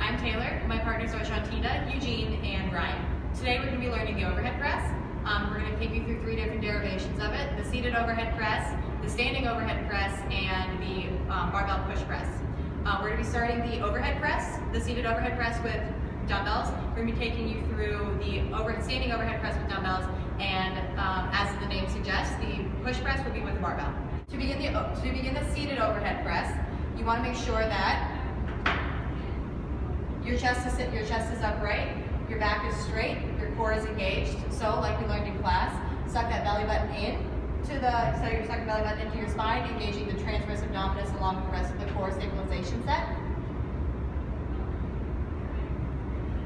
I'm Taylor. My partners are Shantina, Eugene, and Ryan. Today we're going to be learning the overhead press. We're going to take you through 3 different derivations of it: the seated overhead press, the standing overhead press, and the barbell push press. We're going to be starting the overhead press, the seated overhead press with dumbbells. We're going to be taking you through the standing overhead press with dumbbells, and as the name suggests, the push press will be with the barbell. To begin the seated overhead press, you want to make sure that your chest is upright, your back is straight, your core is engaged. So, like we learned in class, suck that belly button in so you're sucking the belly button into your spine, engaging the transverse abdominis along with the rest of the core stabilization set.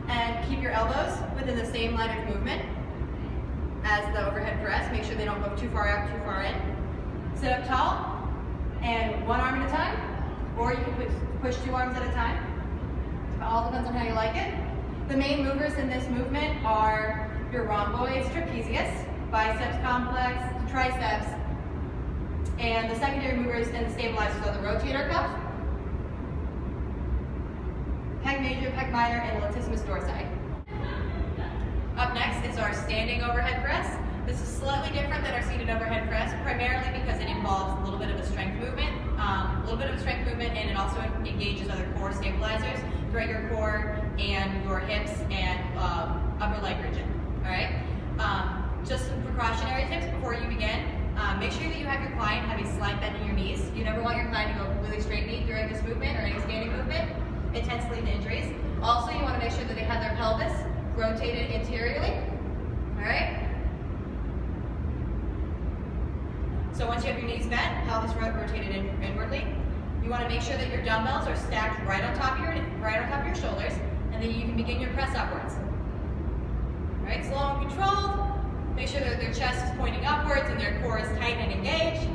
And keep your elbows within the same line of movement as the overhead press. Make sure they don't go too far out, too far in. Sit up tall, and 1 arm at a time, or you can push 2 arms at a time. It all depends on how you like it. The main movers in this movement are your rhomboids, trapezius, biceps complex, triceps, and the secondary movers and the stabilizers are the rotator cuff, pec major, pec minor, and latissimus dorsi. Up next is our standing overhead press. This is slightly different than our seated overhead press, primarily because it involves a little bit of a strength movement, and it also engages other core stabilizers throughout your core and your hips and upper leg region. All right. Just some precautionary tips before you begin. Make sure that you have your client have a slight bend in your knees. You never want your client to go completely straight knee during this movement or any standing movement. It tends to lead to injuries. Also, you want to make sure that they have their pelvis rotated anteriorly. All right. So once you have your knees bent, pelvis rotated inwardly, you want to make sure that your dumbbells are stacked right on top of your shoulders, and then you can begin your press upwards. All right, slow and controlled. Make sure that their chest is pointing upwards and their core is tight and engaged.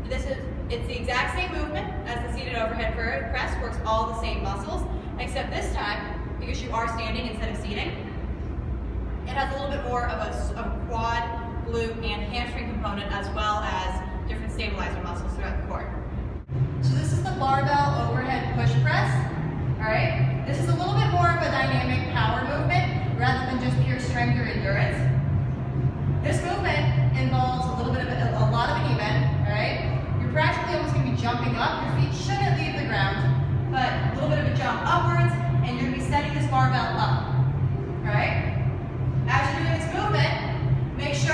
It's the exact same movement as the seated overhead press, works all the same muscles, except this time, because you are standing instead of seating, it has a little bit more of a quad, glute, and hamstring component, as well as different stabilizer muscles throughout the core. So this is the barbell overhead push press. All right, this is a little bit more of a dynamic power movement rather than just pure strength or endurance. This movement involves a lot of an knee bend. All right, you're practically almost going to be jumping up. Your feet shouldn't leave the ground, but a little bit of a jump upwards, and you're going to be setting this barbell up. All right. As you're doing this movement, make sure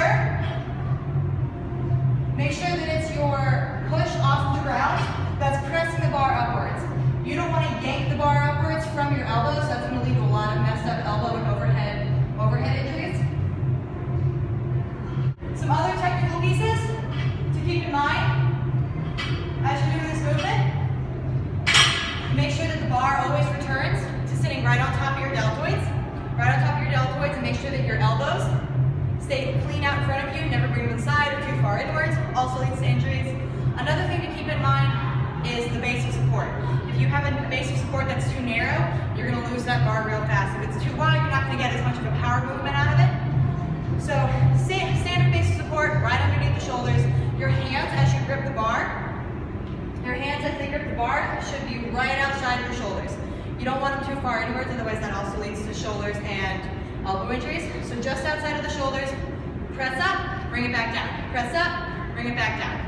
that it's your push off the ground that's pressing the bar upwards. You don't want to yank the bar upwards from your elbows. That's going to lead to a lot of messed up elbow and overhead injuries. Some other technical pieces to keep in mind as you're doing this movement. Make sure that the bar always returns to sitting right on top of your deltoids. Right on top of your deltoids, and make sure that your elbows stay clean out in front of you. Never bring them inside or too far inwards. Also leads to injuries. Another thing to keep in mind is the base of support. If you have a base of support that's too narrow, you're going to lose that bar real fast. If it's too wide, you're not going to get as much of a power movement out of it. So standard base of support right underneath the shoulders. Your hands as you grip the bar, should be right outside of your shoulders. You don't want them too far inwards, otherwise that also leads to shoulders and elbow injuries. So just outside of the shoulders, press up, bring it back down. Press up, bring it back down.